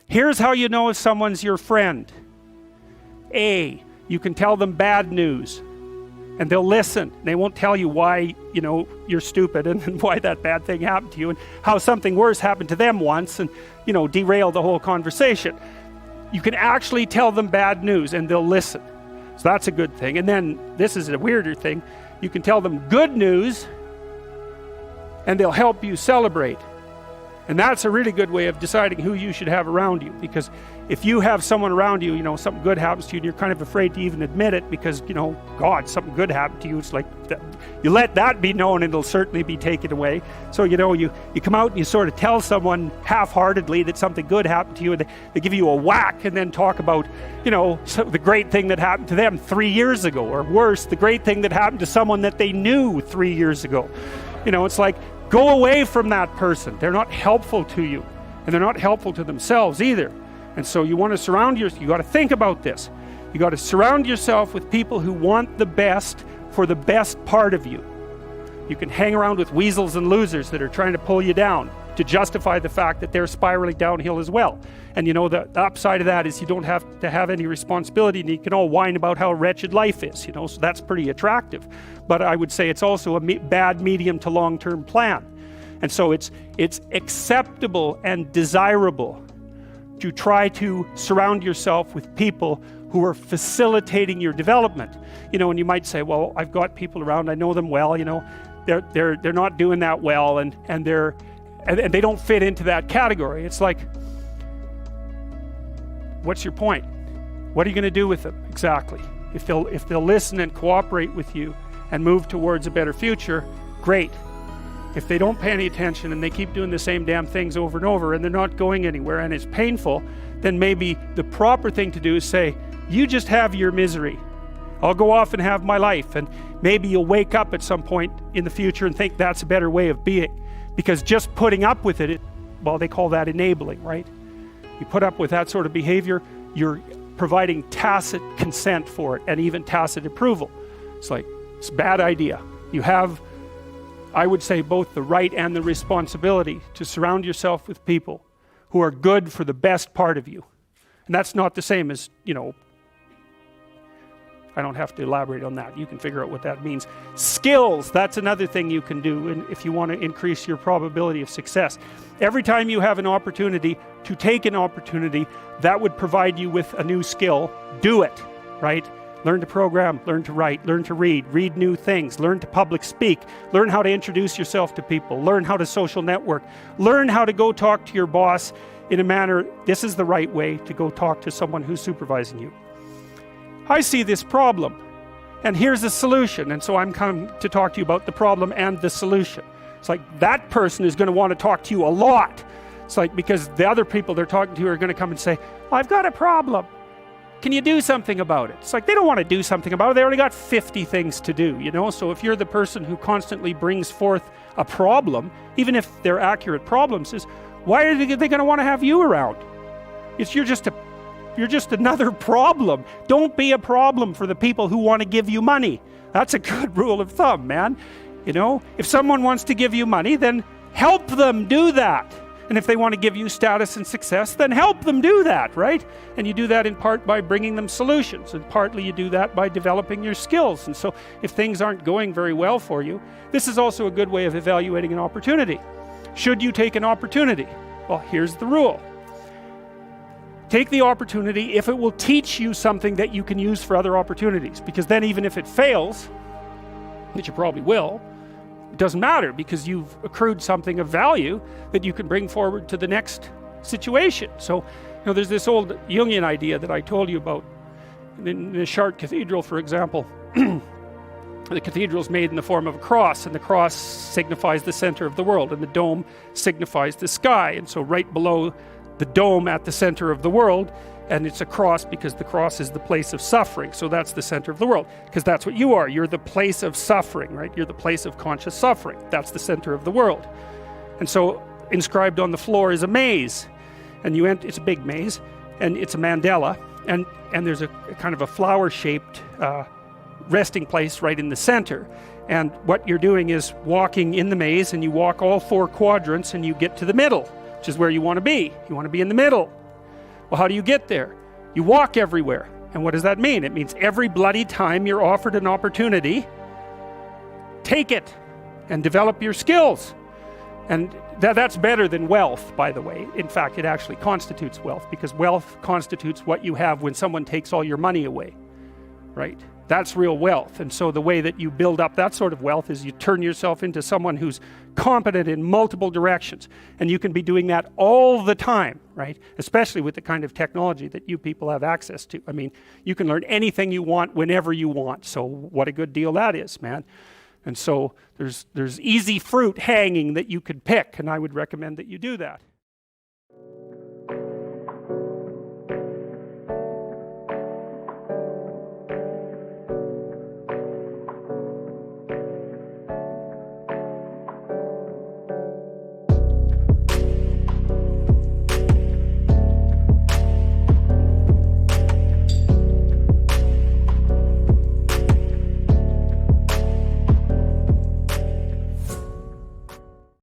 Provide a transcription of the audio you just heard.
Here's how you know if someone's your friend. A, you can tell them bad news and they'll listen. They won't tell you why, you're stupid and why that bad thing happened to you and how something worse happened to them once and, derail the whole conversation. You can actually tell them bad news and they'll listen. So that's a good thing. And then this is a weirder thing. You can tell them good news and they'll help you celebrate. And that's a really good way of deciding who you should have around you, because if you have someone around you, something good happens to you and you're kind of afraid to even admit it because, God, something good happened to you. It's like, you let that be known and it'll certainly be taken away. So, you come out and you sort of tell someone half-heartedly that something good happened to you and they give you a whack and then talk about, the great thing that happened to them 3 years ago, or worse, the great thing that happened to someone that they knew 3 years ago. It's like, go away from that person. They're not helpful to you, and they're not helpful to themselves either. And so you want to surround yourself, you got to think about this. You got to surround yourself with people who want the best for the best part of you. You can hang around with weasels and losers that are trying to pull you down to justify the fact that they're spiraling downhill as well. And the upside of that is you don't have to have any responsibility, and you can all whine about how wretched life is, so that's pretty attractive. But I would say it's also a bad medium to long-term plan. And so it's acceptable and desirable to try to surround yourself with people who are facilitating your development. And you might say, well, I've got people around, I know them well, they're not doing that well, and they don't fit into that category. It's like, what's your point? What are you going to do with them exactly? If they'll listen and cooperate with you and move towards a better future, great. If they don't pay any attention and they keep doing the same damn things over and over and they're not going anywhere and it's painful, then maybe the proper thing to do is say, you just have your misery. I'll go off and have my life. And maybe you'll wake up at some point in the future and think that's a better way of being. Because just putting up with it, well, they call that enabling, right? You put up with that sort of behavior, you're providing tacit consent for it and even tacit approval. It's like, it's a bad idea. You have, I would say, both the right and the responsibility to surround yourself with people who are good for the best part of you. And that's not the same as, I don't have to elaborate on that. You can figure out what that means. Skills, that's another thing you can do if you want to increase your probability of success. Every time you have an opportunity to take an opportunity that would provide you with a new skill, do it, right? Learn to program, learn to write, learn to read new things, learn to public speak, learn how to introduce yourself to people, learn how to social network, learn how to go talk to your boss in a manner, this is the right way to go talk to someone who's supervising you. I see this problem, and here's a solution, and so I'm coming to talk to you about the problem and the solution. It's like that person is going to want to talk to you a lot. It's like, because the other people they're talking to are going to come and say, I've got a problem. Can you do something about it? It's like, they don't want to do something about it. They already got 50 things to do, So if you're the person who constantly brings forth a problem, even if they're accurate problems, is why are they going to want to have you around? You're just another problem. Don't be a problem for the people who want to give you money. That's a good rule of thumb, man. If someone wants to give you money, then help them do that. And if they want to give you status and success, then help them do that, right? And you do that in part by bringing them solutions, and partly you do that by developing your skills. And so if things aren't going very well for you, this is also a good way of evaluating an opportunity. Should you take an opportunity? Well, here's the rule. Take the opportunity if it will teach you something that you can use for other opportunities, because then even if it fails, which it probably will, it doesn't matter, because you've accrued something of value that you can bring forward to the next situation. So, there's this old Jungian idea that I told you about. In the Chartres Cathedral, for example, the cathedral is made in the form of a cross, and the cross signifies the center of the world, and the dome signifies the sky. And so right below the dome at the center of the world, and it's a cross because the cross is the place of suffering. So that's the center of the world, because that's what you are. You're the place of suffering, right? You're the place of conscious suffering. That's the center of the world. And so inscribed on the floor is a maze, and it's a big maze, and it's a mandala, and there's a kind of a flower-shaped resting place right in the center. And what you're doing is walking in the maze, and you walk all 4 quadrants, and you get to the middle, which is where you want to be. You want to be in the middle. Well, how do you get there? You walk everywhere. And what does that mean? It means every bloody time you're offered an opportunity, take it and develop your skills. And that's better than wealth, by the way. In fact, it actually constitutes wealth, because wealth constitutes what you have when someone takes all your money away, right? That's real wealth. And so the way that you build up that sort of wealth is you turn yourself into someone who's competent in multiple directions. And you can be doing that all the time, right? Especially with the kind of technology that you people have access to. I mean, you can learn anything you want whenever you want. So what a good deal that is, man. And so there's easy fruit hanging that you could pick, and I would recommend that you do that.